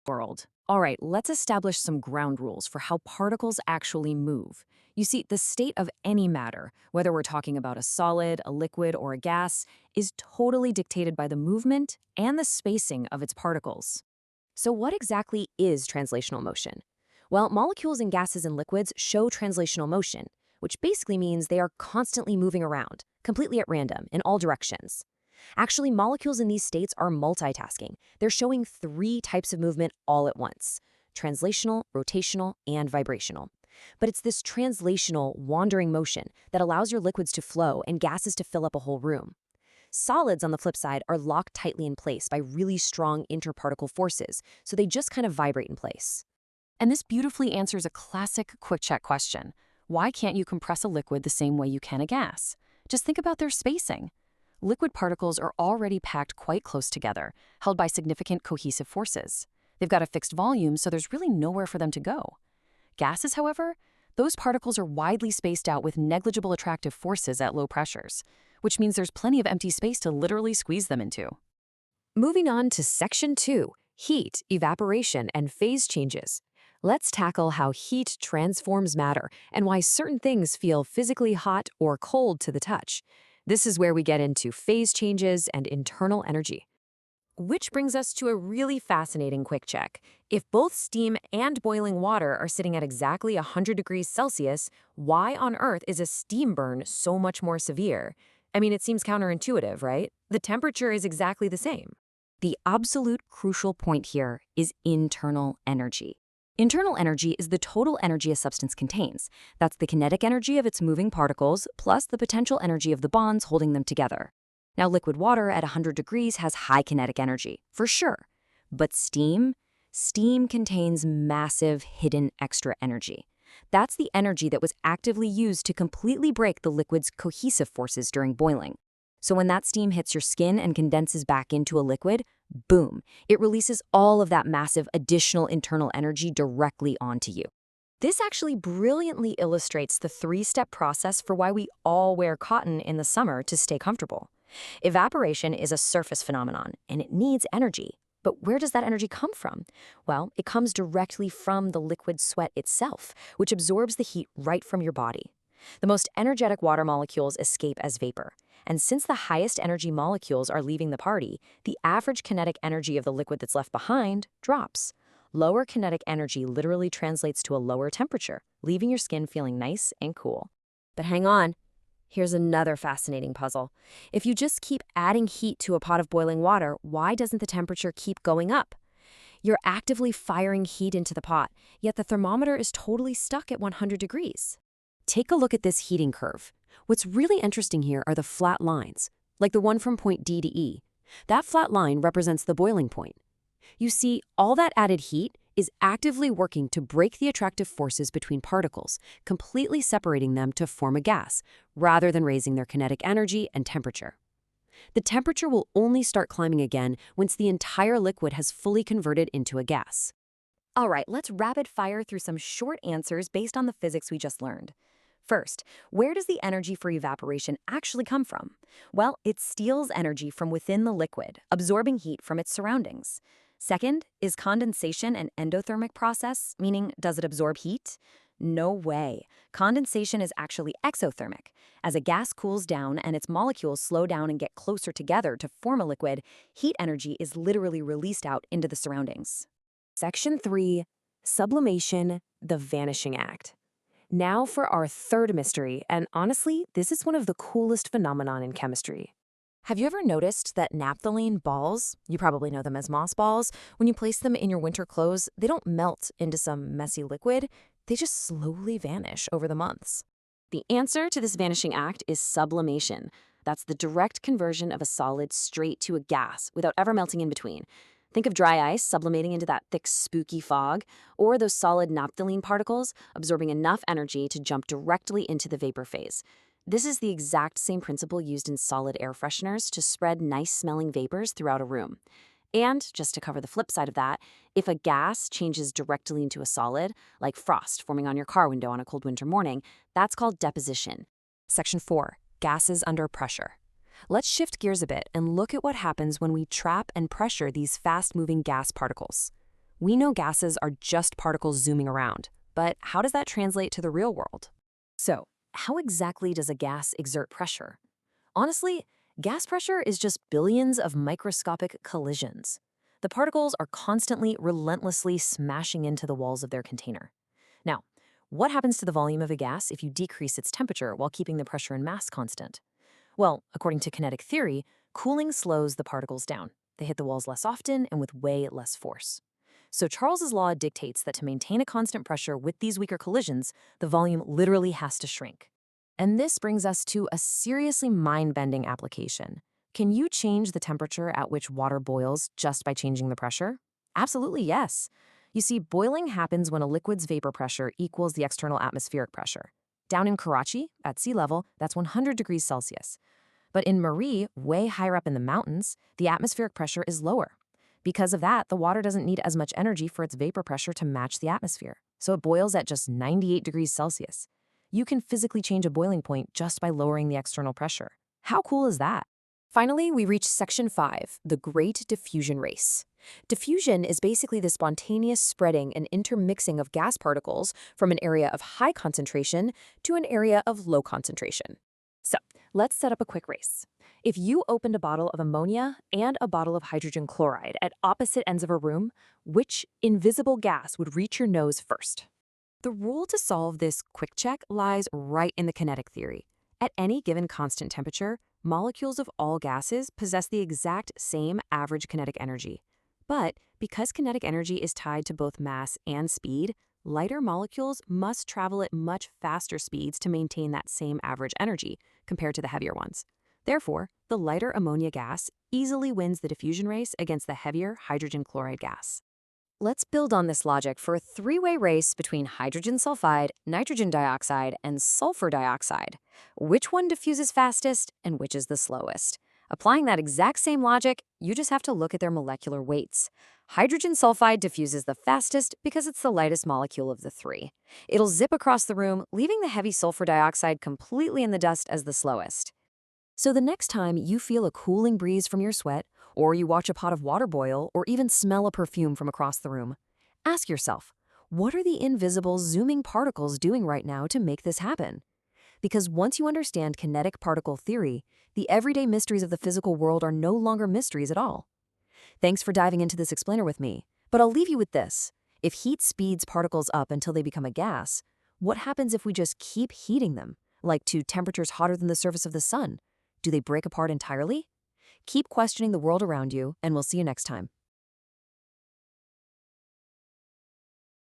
world. All right, let's establish some ground rules for how particles actually move. You see, the state of any matter, whether we're talking about a solid, a liquid, or a gas, is totally dictated by the movement and the spacing of its particles. So what exactly is translational motion? Well, molecules in gases and liquids show translational motion, which basically means they are constantly moving around, completely at random, in all directions. Actually, molecules in these states are multitasking. They're showing three types of movement all at once: translational, rotational, and vibrational. But it's this translational, wandering motion that allows your liquids to flow and gases to fill up a whole room. Solids, on the flip side, are locked tightly in place by really strong interparticle forces, so they just kind of vibrate in place. And this beautifully answers a classic quick check question. Why can't you compress a liquid the same way you can a gas? Just think about their spacing. Liquid particles are already packed quite close together, held by significant cohesive forces. They've got a fixed volume, so there's really nowhere for them to go. Gases, however, those particles are widely spaced out with negligible attractive forces at low pressures, which means there's plenty of empty space to literally squeeze them into. Moving on to Section 2, Heat, Evaporation, and Phase Changes. Let's tackle how heat transforms matter and why certain things feel physically hot or cold to the touch. This is where we get into phase changes and internal energy. Which brings us to a really fascinating quick check. If both steam and boiling water are sitting at exactly 100 degrees Celsius, why on earth is a steam burn so much more severe? I mean, it seems counterintuitive, right? The temperature is exactly the same. The absolute crucial point here is internal energy. Internal energy is the total energy a substance contains. That's the kinetic energy of its moving particles plus the potential energy of the bonds holding them together. Now, liquid water at 100 degrees has high kinetic energy, for sure. But steam contains massive hidden extra energy. That's the energy that was actively used to completely break the liquid's cohesive forces during boiling. So when that steam hits your skin and condenses back into a liquid, boom, it releases all of that massive additional internal energy directly onto you. This actually brilliantly illustrates the three-step process for why we all wear cotton in the summer to stay comfortable. Evaporation is a surface phenomenon, and it needs energy. But where does that energy come from? Well, it comes directly from the liquid sweat itself, which absorbs the heat right from your body. The most energetic water molecules escape as vapor. And since the highest energy molecules are leaving the party, the average kinetic energy of the liquid that's left behind drops. Lower kinetic energy literally translates to a lower temperature, leaving your skin feeling nice and cool. But hang on. Here's another fascinating puzzle. If you just keep adding heat to a pot of boiling water, why doesn't the temperature keep going up? You're actively firing heat into the pot, yet the thermometer is totally stuck at 100 degrees. Take a look at this heating curve. What's really interesting here are the flat lines, like the one from point D to E. That flat line represents the boiling point. You see, all that added heat is actively working to break the attractive forces between particles, completely separating them to form a gas, rather than raising their kinetic energy and temperature. The temperature will only start climbing again once the entire liquid has fully converted into a gas. All right, let's rapid fire through some short answers based on the physics we just learned. First, where does the energy for evaporation actually come from? Well, it steals energy from within the liquid, absorbing heat from its surroundings. Second, is condensation an endothermic process, meaning does it absorb heat? No way. Condensation is actually exothermic. As a gas cools down and its molecules slow down and get closer together to form a liquid, heat energy is literally released out into the surroundings. Section 3, Sublimation, the Vanishing Act. Now for our third mystery, and honestly, this is one of the coolest phenomenon in chemistry. Have you ever noticed that naphthalene balls, you probably know them as moss balls, when you place them in your winter clothes, they don't melt into some messy liquid, they just slowly vanish over the months? The answer to this vanishing act is sublimation. That's the direct conversion of a solid straight to a gas without ever melting in between. Think of dry ice sublimating into that thick, spooky fog, or those solid naphthalene particles absorbing enough energy to jump directly into the vapor phase. This is the exact same principle used in solid air fresheners to spread nice-smelling vapors throughout a room. And, just to cover the flip side of that, if a gas changes directly into a solid, like frost forming on your car window on a cold winter morning, that's called deposition. Section 4. Gases under pressure. Let's shift gears a bit and look at what happens when we trap and pressure these fast-moving gas particles. We know gases are just particles zooming around, but how does that translate to the real world? So, how exactly does a gas exert pressure? Honestly, gas pressure is just billions of microscopic collisions. The particles are constantly, relentlessly smashing into the walls of their container. Now, what happens to the volume of a gas if you decrease its temperature while keeping the pressure and mass constant? Well, according to kinetic theory, cooling slows the particles down. They hit the walls less often and with way less force. So Charles's law dictates that to maintain a constant pressure with these weaker collisions, the volume literally has to shrink. And this brings us to a seriously mind-bending application. Can you change the temperature at which water boils just by changing the pressure? Absolutely, yes. You see, boiling happens when a liquid's vapor pressure equals the external atmospheric pressure. Down in Karachi, at sea level, that's 100 degrees Celsius. But in Marie, way higher up in the mountains, the atmospheric pressure is lower. Because of that, the water doesn't need as much energy for its vapor pressure to match the atmosphere, so it boils at just 98 degrees Celsius. You can physically change a boiling point just by lowering the external pressure. How cool is that? Finally, we reach section 5, the Great Diffusion Race. Diffusion is basically the spontaneous spreading and intermixing of gas particles from an area of high concentration to an area of low concentration. So, let's set up a quick race. If you opened a bottle of ammonia and a bottle of hydrogen chloride at opposite ends of a room, which invisible gas would reach your nose first? The rule to solve this quick check lies right in the kinetic theory. At any given constant temperature, molecules of all gases possess the exact same average kinetic energy. But because kinetic energy is tied to both mass and speed, lighter molecules must travel at much faster speeds to maintain that same average energy compared to the heavier ones. Therefore, the lighter ammonia gas easily wins the diffusion race against the heavier hydrogen chloride gas. Let's build on this logic for a three-way race between hydrogen sulfide, nitrogen dioxide, and sulfur dioxide. Which one diffuses fastest and which is the slowest? Applying that exact same logic, you just have to look at their molecular weights. Hydrogen sulfide diffuses the fastest because it's the lightest molecule of the three. It'll zip across the room, leaving the heavy sulfur dioxide completely in the dust as the slowest. So the next time you feel a cooling breeze from your sweat, or you watch a pot of water boil, or even smell a perfume from across the room, ask yourself, what are the invisible zooming particles doing right now to make this happen? Because once you understand kinetic particle theory, the everyday mysteries of the physical world are no longer mysteries at all. Thanks for diving into this explainer with me, but I'll leave you with this. If heat speeds particles up until they become a gas, what happens if we just keep heating them, like to temperatures hotter than the surface of the sun? Do they break apart entirely? Keep questioning the world around you, and we'll see you next time.